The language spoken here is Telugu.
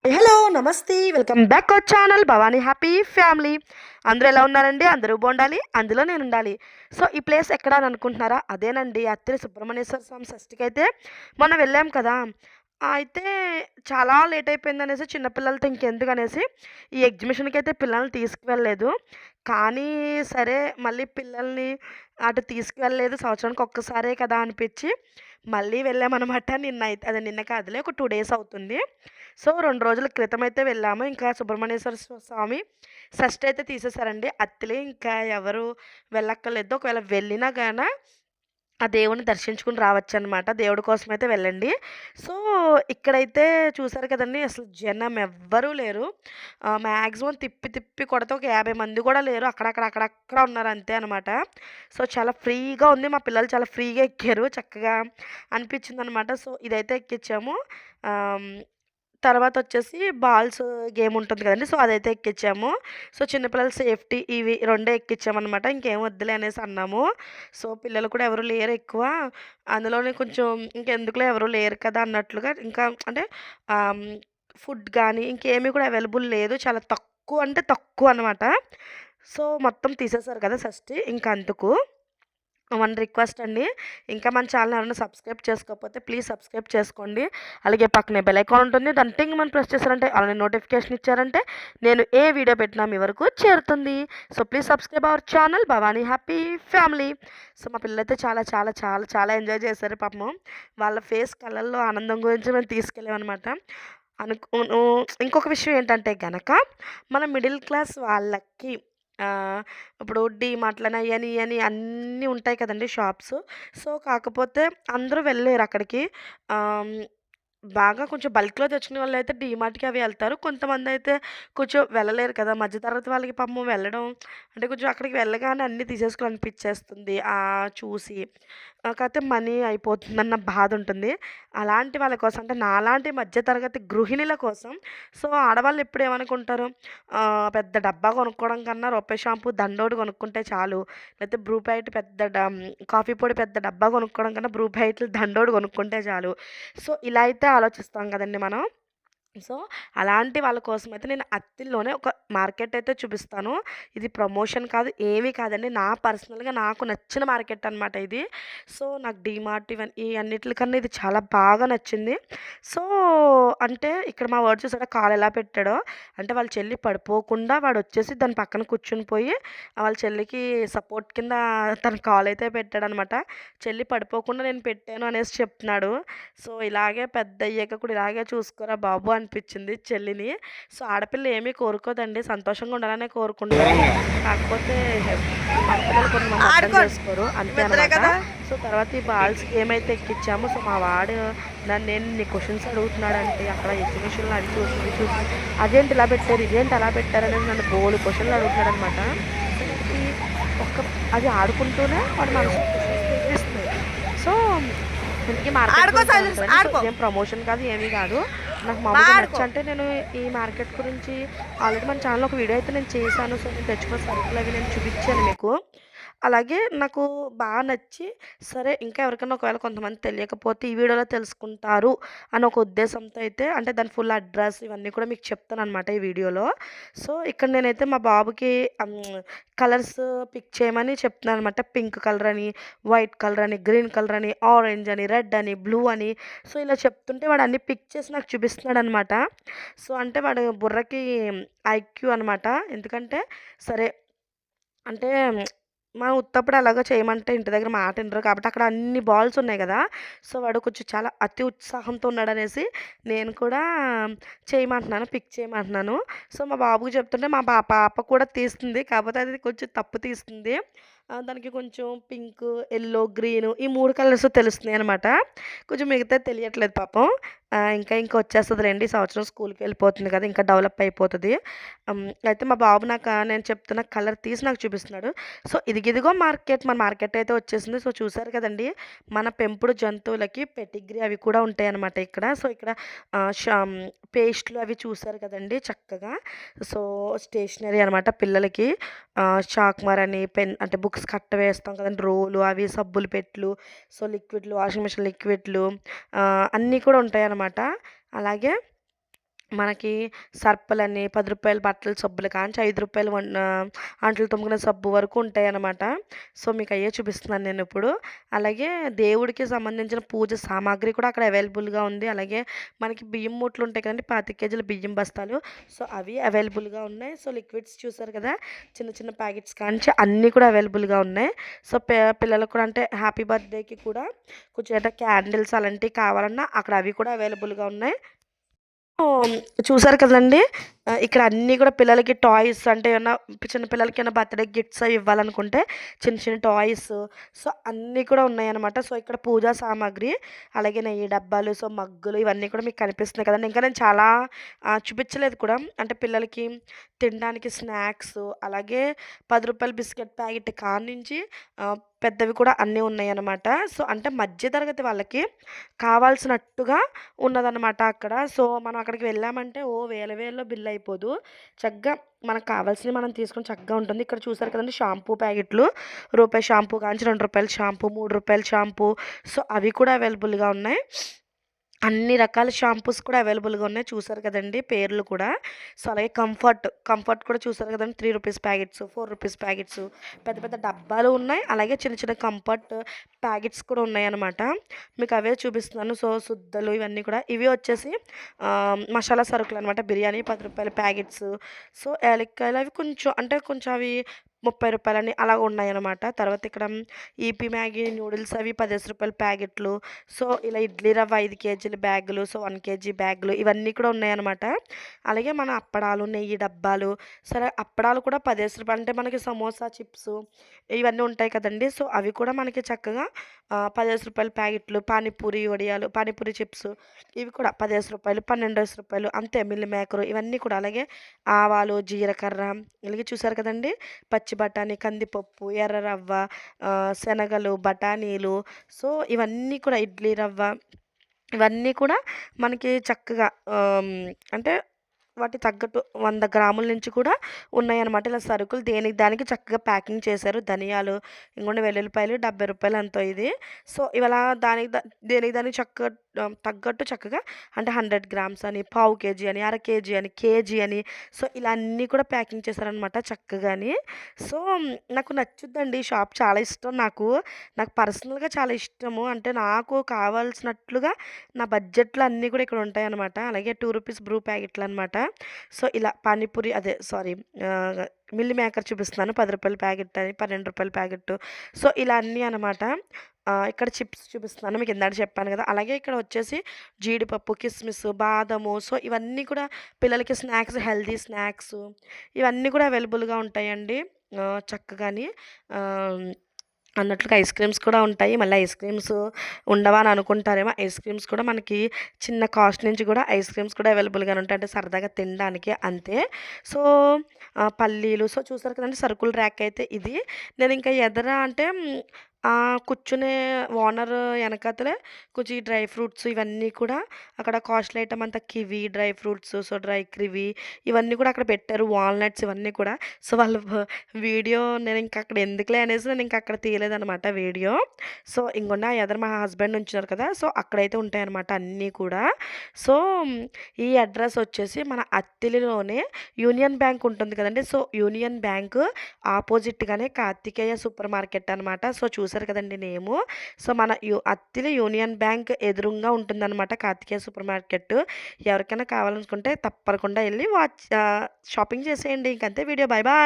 హలో నమస్తే welcome back our channel Bhavani happy family. అందరూ ఎలా ఉన్నారండి? అందరూ బాగుండాలి, అందులో నేను ఉండాలి. సో ఈ ప్లేస్ ఎక్కడ అని అనుకుంటున్నారా? అదేనండి, అత్తిరి సుబ్రహ్మణ్యేశ్వర స్వామి షష్ఠికి అయితే మొన్న వెళ్ళాం కదా. అయితే చాలా లేట్ అయిపోయిందనేసి చిన్నపిల్లలతో ఇంకెందుకు అనేసి ఈ ఎగ్జిబిషన్కి అయితే పిల్లల్ని తీసుకువెళ్ళలేదు. కానీ సరే, మళ్ళీ పిల్లల్ని అటు తీసుకువెళ్ళలేదు, సంవత్సరానికి ఒక్కసారే కదా అనిపించి మళ్ళీ వెళ్ళామనమాట. నిన్న కాదులే, ఒక 2 డేస్ అవుతుంది. సో 2 రోజుల క్రితం అయితే వెళ్ళాము. ఇంకా సుబ్రహ్మణ్యేశ్వర స్వామి షష్ఠి అయితే తీసేశారండి అత్తిలి. ఇంకా ఎవరు వెళ్ళక్కర్లేదు. ఒకవేళ వెళ్ళినా గాన ఆ దేవుడిని దర్శించుకొని రావచ్చనమాట. దేవుడి కోసమైతే వెళ్ళండి. సో ఇక్కడైతే చూసారు కదండీ! అసలు జనం ఎవ్వరూ లేరు. మాక్సిమం తిప్పి తిప్పి కొడితే ఒక 50 మంది కూడా లేరు. అక్కడక్కడ ఉన్నారు అంతే అనమాట. సో చాలా ఫ్రీగా ఉంది. మా పిల్లలు చాలా ఫ్రీగా ఎక్కారు. చక్కగా అనిపించిందనమాట. సో ఇదైతే ఎక్కించాము. ఆహ్, తర్వాతొచ్చేసి బాల్స్ గేమ్ ఉంటుంది కదండీ! సో అదైతే ఎక్కించాము. సో చిన్నపిల్లల సేఫ్టీ ఇవి రెండే ఎక్కించామనమాట. ఇంకేం వద్దులే అనేసి అన్నాము. సో పిల్లలు కూడా ఎవరు లేరు ఎక్కువ. అందులోనే కొంచెం ఇంకెందుకులే ఎవరు లేరు కదా అన్నట్లుగా ఇంకా అంటే ఆహ్, ఫుడ్ గానీ ఇంకేమి కూడా అవైలబుల్ లేదు. చాలా తక్కువ అంటే తక్కువ అనమాట. సో మొత్తం తీసేశారు కదా షష్ఠి, ఇంక అందుకు. వన్ రిక్వెస్ట్ అండి. ఇంకా మన ఛానల్ ఎవరైనా సబ్స్క్రైబ్ చేసుకోకపోతే ప్లీజ్ సబ్స్క్రైబ్ చేసుకోండి. అలాగే పక్కనే బెల్ ఐకాన్ ఉంటుంది. దాన్ని టింగ్ మని ప్రెస్ చేశారంటే అలానే నోటిఫికేషన్ ఇచ్చారంటే నేను ఏ వీడియో పెట్టినా మీ వరకు చేరుతుంది. So please subscribe our channel Bhavani happy family. So మా పిల్లలైతే చాలా చాలా చాలా చాలా ఎంజాయ్ చేశారు పాపం. వాళ్ళ ఫేస్ కళ్ళల్లో ఆనందం గురించి మేము తీసుకెళ్ళామనమాట. అనుకోను. ఇంకొక విషయం ఏంటంటే గనక మన మిడిల్ క్లాస్ వాళ్ళకి ఇప్పుడు డీమార్ట్‌లని అయ్యని, ఇయ్యని అన్నీ ఉంటాయి కదండీ షాప్స్. సో, కాకపోతే అందరూ వెళ్ళలేరు అక్కడికి. ఆహ్, బాగా కొంచెం బల్క్‌లో తెచ్చుకునే వాళ్ళైతే డీమార్ట్‌కి అవి ఎళ్తారు. కొంతమందయితే కొంచెం వెళ్ళలేరు కదా! మధ్య తరగతి వాళ్ళకి పాపం వెళ్ళడం అంటే కొంచెం అక్కడికి వెళ్ళగానే అన్నీ తీసేసుకోవాలనిపిచ్చేస్తుంది చూసి. కాకపోతే మనీ అయిపోతుందన్న బాధుంటుంది. అలాంటి వాళ్ళ కోసం అంటే నాలాంటి మధ్య తరగతి గృహిణుల కోసం సో, ఆడవాళ్ళు ఎప్పుడు ఏమనుకుంటారు, పెద్ద డబ్బా కొనుక్కోవడం కన్నా రూపాయి షాంపూ దండోటి కొనుక్కుంటే చాలు. లేతే బ్రూ ప్యాకెట్ కాఫీ పొడి పెద్ద డబ్బా కొనుక్కోవడం కన్నా బ్రూ ప్యాకెట్లు దండోటి కొనుక్కుంటే చాలు. సో, ఇలా అయితే ఆలోచిస్తాం కదండీ మనం. సో, అలాంటి వాళ్ళ కోసమైతే నేను అత్తిలిలోనే ఒక మార్కెట్ అయితే చూపిస్తాను. ఇది ప్రమోషన్ కాదు, ఏమీ కాదండి. పర్సనల్‌గా నాకు నచ్చిన మార్కెట్ అనమాట ఇది. సో, నాకు డీమార్ట్ ఈ అన్నిట్లికన్నా ఇది చాలా బాగా నచ్చింది. సో, అంటే ఇక్కడ మా వాడు చూసారా కాలెలా పెట్టాడో, అంటే వాళ్ళ చెల్లి పడిపోకుండా వాడొచ్చేసి దాని పక్కన కూర్చొని పోయి వాళ్ళ చెల్లికి సపోర్ట్ కింద తన కాలయితే పెట్టాడనమాట. చెల్లి పడిపోకుండా నేను పెట్టాను అనేసి చెప్తున్నాడు. సో, ఇలాగే పెద్దయ్యాక కూడా ఇలాగే చూసుకోరా బాబు అనిపించింది చెల్లిని. సో, ఆడపిల్ల ఏమీ కోరుకోదండి. సంతోషంగా ఉండాలనే కోరుకుంటారు. కాకపోతే మగపిల్లలు కొంతమంది అర్థం చేసుకోరు. అంతే అనమాట. సో, తర్వాత ఈ బాల్స్ గేమ్ అయితే ఎక్కిచ్చాము. సో, మా వాడు నేను ఇన్ని క్వెషన్స్ అడుగుతున్నాడంటే అక్కడ ఎగ్జిబిషన్‌లో అవి చూసి, ఇవి చూసి అదేంటి ఇలా పెట్టారు, ఇదేంటి అలా పెట్టారు అనేది నన్ను బోలెడు క్వెషన్‌లు అడుగుతున్నాడనమాట. సో, వీడికి అది ఆడుకుంటూనే వాడి మనసులో క్వెషన్స్ తెగిస్తున్నాయి. సో మనకి మార్కెట్ గురించి ఇదేం ప్రమోషన్ కాదు, ఏమీ కాదు. నాకు మామూలుగా నచ్చంటే నేను ఈ మార్కెట్ గురించి ఆల్రెడీ మన ఛానల్‌లో ఒక వీడియో అయితే నేను చేశాను. సో, నేను తెచ్చుకున్న సరుకులు అవి నేను చూపించాను మీకు. అలాగే నాకు బాగా నచ్చి సరే ఇంకా ఎవరికైనా ఒకవేళ కొంతమంది తెలియకపోతే ఈ వీడియోలో తెలుసుకుంటారు అని ఒక ఉద్దేశంతో అయితే అంటే దాని ఫుల్ అడ్రస్ ఇవన్నీ కూడా మీకు చెప్తాననమాట ఈ వీడియోలో. సో, ఇక్కడ నేనైతే మా బాబుకి కలర్స్ పిక్ చేయమని చెప్తున్నాననమాట. పింక్ కలర్ అని, వైట్ కలర్ అని, గ్రీన్ కలర్ అని, ఆరెంజ్ అని, రెడ్ అని, బ్లూ అని. సో, ఇలా చెప్తుంటే వాడు అన్నీ పిక్ చేసి నాకు చూపిస్తున్నాడనమాట. సో, అంటే వాడు బుర్రకి ఐక్యూ అనమాట. ఎందుకంటే సరే అంటే మనం ఉత్తప్పుడు అలాగా చేయమంటే ఇంటి దగ్గర మాట వినరు. కాబట్టి అక్కడ అన్ని బాల్స్ ఉన్నాయి గదా! సో, వాడు కొంచెం చాలా అతి ఉత్సాహంతో ఉన్నాడనేసి నేను కూడా పిక్ చేయమంటున్నాను. సో, మా బాబుకి చెప్తుంటే మా పాప కూడా తీస్తుంది. కాకపోతే అది కొంచెం తప్పు తీస్తుంది. దానికి కొంచెం పింకు, యెల్లో, గ్రీను ఈ 3 కలర్స్ తెలుస్తున్నాయనమాట. కొంచెం మిగతాది తెలియట్లేదు పాపం. ఇంకా వచ్చేస్తదిలెండి. ఈ సంవత్సరం స్కూల్‌కి వెళ్ళిపోతుంది కదా! ఇంకా డెవలప్ అయిపోతది. అయితే మా బాబు నేను చెప్తున్న కలర్ తీసి నాకు చూపిస్తున్నాడు. సో, ఇదిగో మన మార్కెట్ అయితే వచ్చేసింది. సో, చూసారు కదండీ! మన పెంపుడు జంతువులకి పెడిగ్రీ అవి కూడా ఉంటాయన్నమాట ఇక్కడ. సో, ఇక్కడ పేస్టులు అవి చూసారు కదండీ చక్కగా. సో, స్టేషనరీ అనమాట పిల్లలకి. చాక్‌మార్ అని, పెన్ అంటే బుక్స్ కట్ట వేస్తాం కదండీ! రోలు అవి, సబ్బుల పెట్టెలు, సో, లిక్విడ్లు, వాషింగ్ మిషన్ లిక్విడ్లు అన్నీ కూడా ఉంటాయన్నమాట. అలాగే మనకి సర్పులని రూ. 10 బట్టల సబ్బులు కాంచి రూ. 5 అంట్లు తోముకునే సబ్బు వరకు ఉంటాయన్నమాట. సో, మీకయ్యే చూపిస్తున్నాను నేనిప్పుడు. అలాగే దేవుడికి సంబంధించిన పూజ సామాగ్రి కూడా అక్కడ అవైలబుల్‌గా ఉంది. అలాగే మనకి బియ్యం మూటలుంటాయి కదండీ! 25 కేజీల బియ్యం బస్తాలు. సో, అవి అవైలబుల్‌గా ఉన్నాయి. సో, లిక్విడ్స్ చూసారు కదా! చిన్న చిన్న ప్యాకెట్స్ కాంచి అన్నీ కూడా అవైలబుల్‌గా ఉన్నాయి. సో, పిల్లలకు కూడా అంటే హ్యాపీ బర్త్‌డేకి కూడా కొంచెం ఏటా క్యాండిల్స్ అలాంటివి కావాలన్నా అక్కడ అవి కూడా అవైలబుల్‌గా ఉన్నాయి. ఓహ్! చూసారు కదండీ! ఇక్కడ అన్నీ కూడా పిల్లలకి టాయ్స్ అంటే ఏమన్నా చిన్న పిల్లలకి ఏమన్నా బర్త్‌డే గిఫ్ట్స్ అవి ఇవ్వాలనుకుంటే చిన్న చిన్న టాయ్స్ సో, అన్నీ కూడా ఉన్నాయన్నమాట. సో, ఇక్కడ పూజా సామాగ్రి, అలాగే నెయ్యి డబ్బాలు, సో, మగ్గులు ఇవన్నీ కూడా మీకు కనిపిస్తున్నాయి కదండీ! ఇంకా నేను చాలా చూపించలేదు కూడా. అంటే పిల్లలకి తినడానికి స్నాక్స్, అలాగే రూ. 10 బిస్కెట్ ప్యాకెట్ కాడ్నుంచి పెద్దవి కూడా అన్నీ ఉన్నాయన్నమాట. సో, అంటే మధ్య తరగతి వాళ్ళకి కావాల్సినట్టుగా ఉన్నదన్నమాట అక్కడ. సో, మనం అక్కడికి వెళ్ళామంటే వేల వేలలో బిల్ అయిపోదు. చక్కగా మనకు కావాల్సినవి మనం తీసుకొని చక్కగా ఉంటుంది. ఇక్కడ చూసారు కదండీ! షాంపూ ప్యాకెట్లు రూపాయి షాంపూ కాంచి రూ. 2 షాంపూ, రూ. 3 షాంపూ సో, అవి కూడా అవైలబుల్‌గా ఉన్నాయి. అన్ని రకాల షాంపూస్ కూడా అవైలబుల్‌గా ఉన్నాయి. చూసారు కదండీ! పేర్లు కూడా. సో, అలాగే కంఫర్ట్ కూడా చూసారు కదండీ! రూ. 3 ప్యాకెట్స్, రూ. 4 ప్యాకెట్స్ పెద్ద పెద్ద డబ్బాలు ఉన్నాయి. అలాగే చిన్న చిన్న కంఫర్ట్ ప్యాకెట్స్ కూడా ఉన్నాయన్నమాట. మీకు అవే చూపిస్తున్నాను. సో, సుద్దలు ఇవన్నీ కూడా. ఇవి వచ్చేసి మసాలా సరుకులనమాట. బిర్యానీ రూ. 10 ప్యాకెట్స్. సో, యాలక్కాయలు అవి కొంచెం అంటే కొంచెం అవి రూ. 30 అని అలా ఉన్నాయన్నమాట. తర్వాత ఇక్కడ ఈపీ మ్యాగీ నూడిల్స్ అవి రూ. 10 ప్యాకెట్లు. సో, ఇలా ఇడ్లీ రవ్వ 5 కేజీల బ్యాగులు, సో, 1 కేజీ బ్యాగులు ఇవన్నీ కూడా ఉన్నాయన్నమాట. అలాగే మన అప్పడాలు, నెయ్యి డబ్బాలు, సరే అప్పడాలు కూడా రూ. 10 అంటే మనకి సమోసా చిప్స్ ఇవన్నీ ఉంటాయి కదండీ! సో, అవి కూడా మనకి చక్కగా రూ. 10 ప్యాకెట్లు, పానీపూరి వడియాలు, పానీపూరి చిప్స్ ఇవి కూడా రూ. 10, రూ. 12 అంతే మిల్ మేకరు ఇవన్నీ కూడా. అలాగే ఆవాలు, జీలకర్ర ఇలాగే చూసారు కదండీ! పచ్చి బఠానీ, కందిపప్పు, ఎర్ర రవ్వ, శనగలు, బఠానీలు సో, ఇవన్నీ కూడా ఇడ్లీ రవ్వ ఇవన్నీ కూడా మనకి చక్కగా అంటే వాటికి తగ్గట్టు 100 గ్రాముల నుంచి కూడా ఉన్నాయన్నమాట. ఇలా సరుకులు దేనికి దానికి చక్కగా ప్యాకింగ్ చేశారు. ధనియాలు, ఇంగోండి వెల్లుల్లిపాయలు రూ. 70 ఎంతో ఇది. సో, ఇవాళ దేనికి దానికి చక్కగా తగ్గట్టు చక్కగా అంటే 100 గ్రామ్స్ అని, పావు కేజీ అని, అర కేజీ అని, కేజీ అని సో, ఇలా అన్నీ కూడా ప్యాకింగ్ చేశారనమాట చక్కగాని. సో, నాకు నచ్చుద్దండి ఈ షాప్ చాలా ఇష్టం నాకు. నాకు పర్సనల్‌గా చాలా ఇష్టము. అంటే నాకు కావాల్సినట్లుగా నా బడ్జెట్‌లో అన్నీ కూడా ఇక్కడ ఉంటాయన్నమాట. అలాగే రూ. 2 బ్రూ ప్యాకెట్లనమాట. సో, ఇలా పానీపూరి అదే సారీ మిల్ మేకర్ చూపిస్తున్నాను. రూ. 10 ప్యాకెట్ అని, రూ. 12 ప్యాకెట్టు. సో, ఇలా అన్నీ అనమాట. ఇక్కడ చిప్స్ చూపిస్తున్నాను. మీకు ఇందాక చెప్పాను కదా! అలాగే ఇక్కడ వచ్చేసి జీడిపప్పు, కిస్మిస్, బాదము సో, ఇవన్నీ కూడా పిల్లలకి స్నాక్స్, హెల్తీ స్నాక్స్ ఇవన్నీ కూడా అవైలబుల్‌గా ఉంటాయండి. చక్కగాని ఆహ్ అన్నట్లుగా ఐస్ క్రీమ్స్ కూడా ఉంటాయి. మళ్ళీ ఐస్ క్రీమ్స్ ఉండవా అని అనుకుంటారేమో. ఐస్ క్రీమ్స్ కూడా మనకి చిన్న కాస్ట్ నుంచి కూడా ఐస్ క్రీమ్స్ కూడా అవైలబుల్‌గానే ఉంటాయి. అంటే సరదాగా తినడానికి అంతే. సో, పల్లీలు సో, చూసారు కదండీ సరుకుల ర్యాక్ అయితే ఇది. నేను ఇంకా ఎదర అంటే కూర్చునే ఓనర్ ఎనకాతలే కొంచెం ఈ డ్రై ఫ్రూట్స్ ఇవన్నీ కూడా అక్కడ కాస్ట్లీ ఐటెమ్ అంతా kiwi, dry fruits, so, dry kiwi ఇవన్నీ కూడా అక్కడ పెట్టారు. వాల్‌నట్స్ ఇవన్నీ కూడా. సో, వాళ్ళు వీడియో నేను ఇంక అక్కడ ఎందుకులే అనేసి నేను ఇంక అక్కడ తీయలేదనమాట వీడియో. సో, ఇంగోండి ఆ ఎదర మా హస్బెండ్ నుంచున్నారు కదా! సో, అక్కడైతే ఉంటాయన్నమాట అన్నీ కూడా. సో, ఈ అడ్రస్ వచ్చేసి మన అత్తిలిలోనే యూనియన్ బ్యాంక్ ఉంటుంది కదండీ! సో, యూనియన్ బ్యాంక్ ఆపోజిట్‌గానే కార్తికేయ సూపర్ మార్కెట్ అనమాట. సో, చూసారు కదండీ నేము. సో, మన అత్తిలి యూనియన్ బ్యాంక్ ఎదురుంగా ఉంటుందన్నమాట కార్తికేయ సూపర్ మార్కెట్. ఎవరికైనా కావాలనుకుంటే తప్పకుండా ఎళ్లి షాపింగ్ చేసేయండి. ఇంకంతే వీడియో. Bye bye.